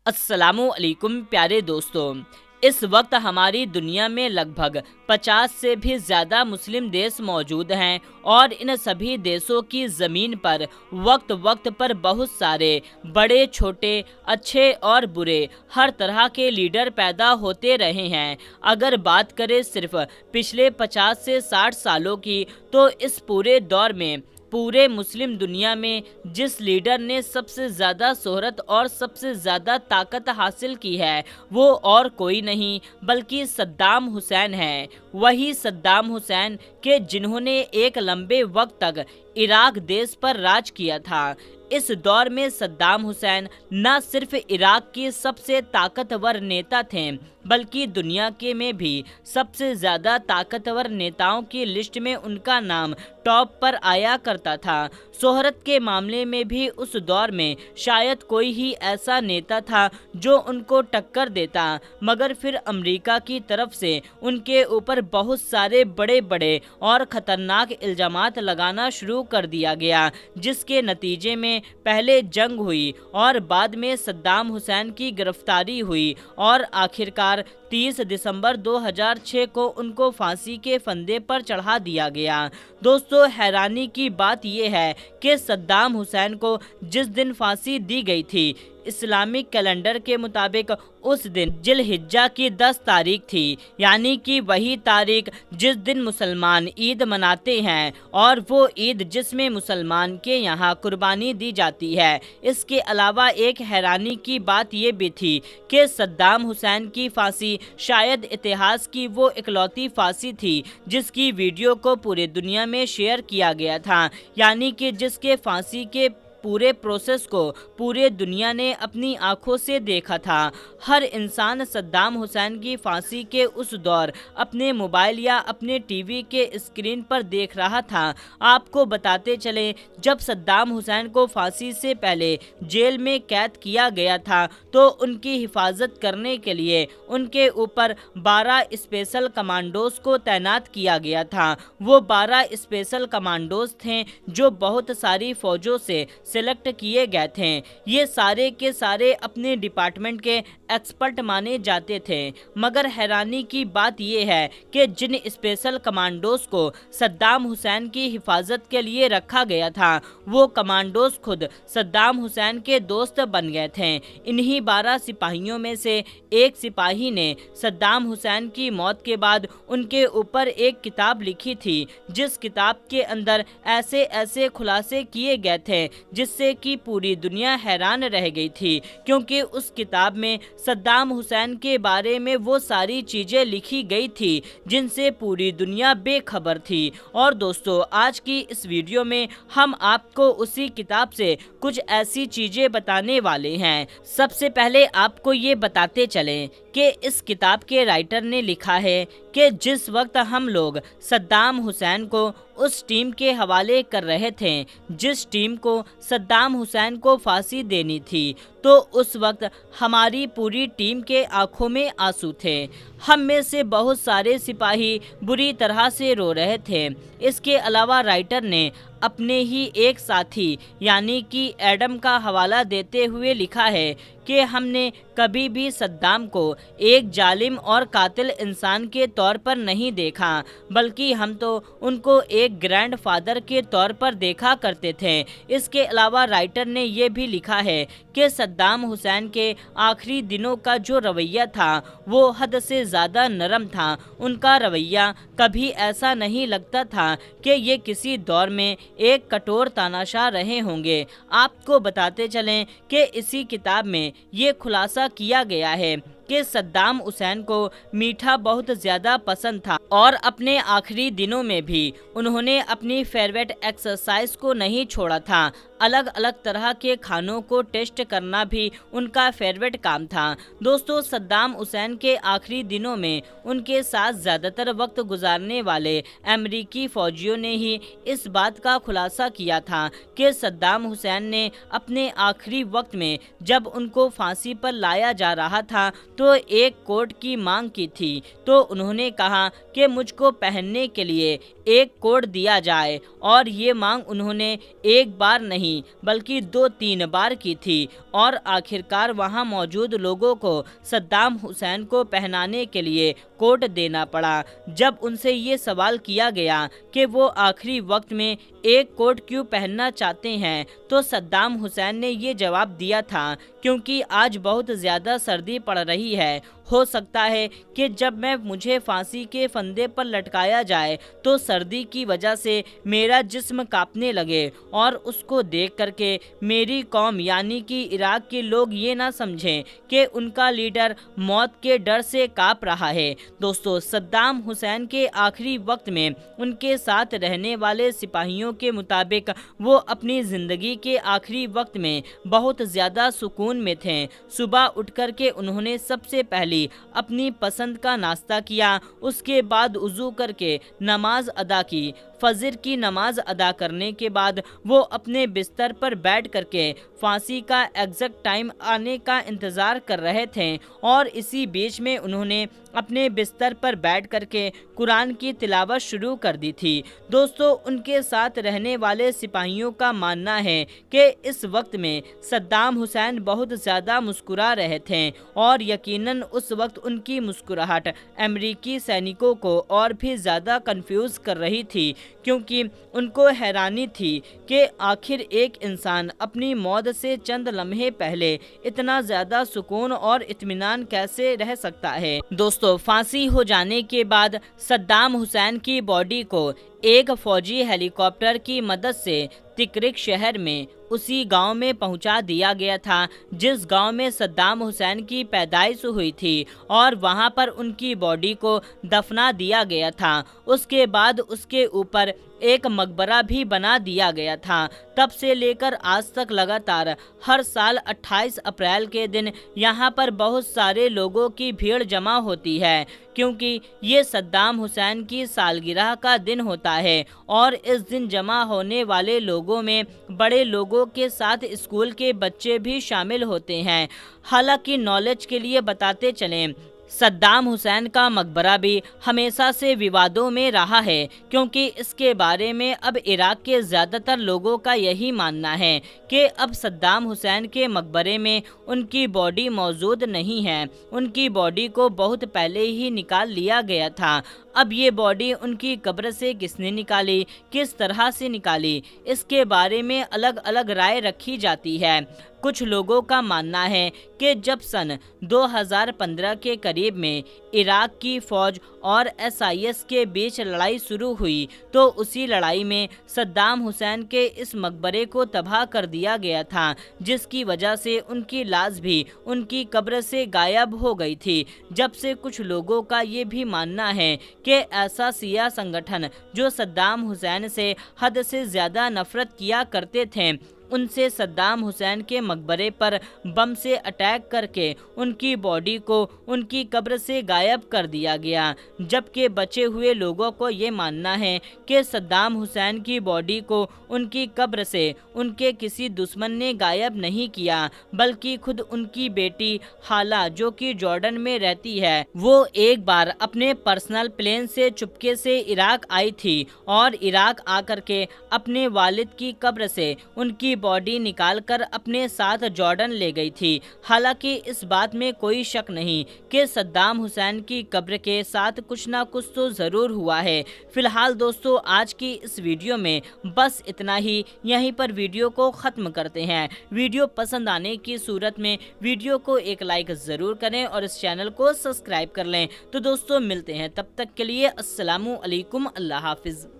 अस्सलामु अलैकुम प्यारे दोस्तों। इस वक्त हमारी दुनिया में लगभग 50 से भी ज़्यादा मुस्लिम देश मौजूद हैं और इन सभी देशों की ज़मीन पर वक्त वक्त पर बहुत सारे बड़े छोटे, अच्छे और बुरे हर तरह के लीडर पैदा होते रहे हैं। अगर बात करें सिर्फ पिछले 50 से 60 सालों की, तो इस पूरे दौर में पूरे मुस्लिम दुनिया में जिस लीडर ने सबसे ज़्यादा शोहरत और सबसे ज़्यादा ताकत हासिल की है, वो और कोई नहीं बल्कि सद्दाम हुसैन है। वही सद्दाम हुसैन के जिन्होंने एक लंबे वक्त तक इराक देश पर राज किया था। इस दौर में सद्दाम हुसैन न सिर्फ इराक के सबसे ताकतवर नेता थे, बल्कि दुनिया के में भी सबसे ज़्यादा ताकतवर नेताओं की लिस्ट में उनका नाम टॉप पर आया करता था। शोहरत के मामले में भी उस दौर में शायद कोई ही ऐसा नेता था जो उनको टक्कर देता, मगर फिर अमेरिका की तरफ से उनके ऊपर बहुत सारे बड़े बड़े और ख़तरनाक इल्ज़ामात लगाना शुरू कर दिया गया, जिसके नतीजे में पहले जंग हुई और बाद में सद्दाम हुसैन की गिरफ्तारी हुई और आखिरकार 30 दिसंबर 2006 को उनको फांसी के फंदे पर चढ़ा दिया गया। दोस्तों, हैरानी की बात यह है कि सद्दाम हुसैन को जिस दिन फांसी दी गई थी, इस्लामिक कैलेंडर के मुताबिक उस दिन जिलहिज्जा की 10 तारीख थी, यानी कि वही तारीख जिस दिन मुसलमान ईद मनाते हैं और वो ईद जिसमें मुसलमान के यहाँ कुर्बानी दी जाती है। इसके अलावा एक हैरानी की बात ये भी थी कि सद्दाम हुसैन की फांसी शायद इतिहास की वो इकलौती फांसी थी जिसकी वीडियो को पूरे दुनिया में शेयर किया गया था, यानी कि जिसके फांसी के पूरे प्रोसेस को पूरे दुनिया ने अपनी आंखों से देखा था। हर इंसान सद्दाम हुसैन की फांसी के उस दौर अपने मोबाइल या अपने टीवी के स्क्रीन पर देख रहा था। आपको बताते चले, जब सद्दाम हुसैन को फांसी से पहले जेल में कैद किया गया था, तो उनकी हिफाजत करने के लिए उनके ऊपर 12 स्पेशल कमांडोज को तैनात किया गया था। वो 12 स्पेशल कमांडोज थे जो बहुत सारी फौजों से सिलेक्ट किए गए थे। ये सारे के सारे अपने डिपार्टमेंट के एक्सपर्ट माने जाते थे, मगर हैरानी की बात यह है कि जिन स्पेशल कमांडोज को सद्दाम हुसैन की हिफाजत के लिए रखा गया था, वो कमांडोज खुद सद्दाम हुसैन के दोस्त बन गए थे। इन्हीं 12 सिपाहियों में से एक सिपाही ने सद्दाम हुसैन की मौत के बाद उनके ऊपर एक किताब लिखी थी, जिस किताब के अंदर ऐसे ऐसे खुलासे किए गए थे जिससे कि पूरी दुनिया हैरान रह गई थी, क्योंकि उस किताब में सद्दाम हुसैन के बारे में वो सारी चीज़ें लिखी गई थी जिनसे पूरी दुनिया बेखबर थी। और दोस्तों, आज की इस वीडियो में हम आपको उसी किताब से कुछ ऐसी चीज़ें बताने वाले हैं। सबसे पहले आपको ये बताते चलें कि इस किताब के राइटर ने लिखा है कि जिस वक्त हम लोग सद्दाम हुसैन को उस टीम के हवाले कर रहे थे जिस टीम को सद्दाम हुसैन को फांसी देनी थी, तो उस वक्त हमारी पूरी टीम के आंखों में आंसू थे। हम में से बहुत सारे सिपाही बुरी तरह से रो रहे थे। इसके अलावा राइटर ने अपने ही एक साथी यानी कि एडम का हवाला देते हुए लिखा है कि हमने कभी भी सद्दाम को एक जालिम और कातिल इंसान के तौर पर नहीं देखा, बल्कि हम तो उनको एक ग्रैंड फादर के तौर पर देखा करते थे। इसके अलावा राइटर ने यह भी लिखा है कि सद्दाम हुसैन के आखिरी दिनों का जो रवैया था वो हद से ज़्यादा नरम था। उनका रवैया कभी ऐसा नहीं लगता था कि ये किसी दौर में एक कठोर तानाशाह रहे होंगे। आपको बताते चलें कि इसी किताब में ये खुलासा किया गया है कि सद्दाम हुसैन को मीठा बहुत ज़्यादा पसंद था और अपने आखिरी दिनों में भी उन्होंने अपनी फेवरेट एक्सरसाइज को नहीं छोड़ा था। अलग अलग तरह के खानों को टेस्ट करना भी उनका फेवरेट काम था। दोस्तों, सद्दाम हुसैन के आखिरी दिनों में उनके साथ ज़्यादातर वक्त गुजारने वाले अमेरिकी फ़ौजियों ने ही इस बात का खुलासा किया था कि सद्दाम हुसैन ने अपने आखिरी वक्त में जब उनको फांसी पर लाया जा रहा था तो एक कोट की मांग की थी, तो उन्होंने कहा कि मुझको पहनने के लिए एक कोट दिया जाए, और ये मांग उन्होंने एक बार नहीं नहीं बल्कि 2-3 बार की थी और आखिरकार वहां मौजूद लोगों को सद्दाम हुसैन को पहनाने के लिए कोट देना पड़ा। जब उनसे ये सवाल किया गया कि वो आखिरी वक्त में एक कोट क्यों पहनना चाहते हैं, तो सद्दाम हुसैन ने ये जवाब दिया था, क्योंकि आज बहुत ज़्यादा सर्दी पड़ रही है। हो सकता है कि जब मुझे फांसी के फंदे पर लटकाया जाए तो सर्दी की वजह से मेरा जिस्म कांपने लगे और उसको देख करके मेरी कौम यानी कि इराक के लोग ये ना समझें कि उनका लीडर मौत के डर से कांप रहा है। दोस्तों, सद्दाम हुसैन के आखिरी वक्त में उनके साथ रहने वाले सिपाहियों के मुताबिक वो अपनी ज़िंदगी के आखिरी वक्त में बहुत ज़्यादा सुकून में थे। सुबह उठ कर के उन्होंने सबसे पहले अपनी पसंद का नाश्ता किया, उसके बाद वुज़ू करके नमाज अदा की। फजर की नमाज अदा करने के बाद वो अपने बिस्तर पर बैठ करके फांसी का एग्जैक्ट टाइम आने का इंतज़ार कर रहे थे और इसी बीच में उन्होंने अपने बिस्तर पर बैठ करके कुरान की तिलावत शुरू कर दी थी। दोस्तों, उनके साथ रहने वाले सिपाहियों का मानना है कि इस वक्त में सद्दाम हुसैन बहुत ज़्यादा मुस्कुरा रहे थे और यकीनन उस वक्त उनकी मुस्कुराहट अमेरिकी सैनिकों को और भी ज़्यादा कंफ्यूज कर रही थी, क्योंकि उनको हैरानी थी कि आखिर एक इंसान अपनी मौत से चंद लम्हे पहले इतना ज़्यादा सुकून और इत्मीनान कैसे रह सकता है। दोस्तों, फांसी हो जाने के बाद सद्दाम हुसैन की बॉडी को एक फौजी हेलीकॉप्टर की मदद से तिक्रिक शहर में उसी गांव में पहुंचा दिया गया था जिस गांव में सद्दाम हुसैन की पैदाइश हुई थी और वहां पर उनकी बॉडी को दफना दिया गया था। उसके बाद उसके ऊपर एक मकबरा भी बना दिया गया था। तब से लेकर आज तक लगातार हर साल 28 अप्रैल के दिन यहाँ पर बहुत सारे लोगों की भीड़ जमा होती है, क्योंकि ये सद्दाम हुसैन की सालगिरह का दिन होता है और इस दिन जमा होने वाले लोगों में बड़े लोगों के साथ स्कूल के बच्चे भी शामिल होते हैं। हालांकि नॉलेज के लिए बताते चलें, सद्दाम हुसैन का मकबरा भी हमेशा से विवादों में रहा है, क्योंकि इसके बारे में अब इराक के ज़्यादातर लोगों का यही मानना है कि अब सद्दाम हुसैन के मकबरे में उनकी बॉडी मौजूद नहीं है। उनकी बॉडी को बहुत पहले ही निकाल लिया गया था। अब ये बॉडी उनकी कब्र से किसने निकाली, किस तरह से निकाली, इसके बारे में अलग अलग राय रखी जाती है। कुछ लोगों का मानना है कि जब सन 2015 के करीब में इराक की फ़ौज और SIS के बीच लड़ाई शुरू हुई तो उसी लड़ाई में सद्दाम हुसैन के इस मकबरे को तबाह कर दिया गया था, जिसकी वजह से उनकी लाश भी उनकी कब्र से गायब हो गई थी। जब से कुछ लोगों का ये भी मानना है कि ऐसा सिया संगठन जो सद्दाम हुसैन से हद से ज़्यादा नफरत किया करते थे, उनसे सद्दाम हुसैन के मकबरे पर बम से अटैक करके उनकी बॉडी को उनकी कब्र से गायब कर दिया गया। जबकि बचे हुए लोगों को ये मानना है कि सद्दाम हुसैन की बॉडी को उनकी कब्र से उनके किसी दुश्मन ने गायब नहीं किया, बल्कि खुद उनकी बेटी हाला, जो कि जॉर्डन में रहती है, वो एक बार अपने पर्सनल प्लेन से चुपके से इराक आई थी और इराक आकर के अपने वालिद की कब्र से उनकी बॉडी निकालकर अपने साथ जॉर्डन ले गई थी। हालांकि इस बात में कोई शक नहीं कि सद्दाम हुसैन की कब्र के साथ कुछ ना कुछ तो ज़रूर हुआ है। फिलहाल दोस्तों, आज की इस वीडियो में बस इतना ही। यहीं पर वीडियो को ख़त्म करते हैं। वीडियो पसंद आने की सूरत में वीडियो को एक लाइक ज़रूर करें और इस चैनल को सब्सक्राइब कर लें। तो दोस्तों, मिलते हैं, तब तक के लिए अस्सलामु अलैकुम, अल्लाह हाफिज़।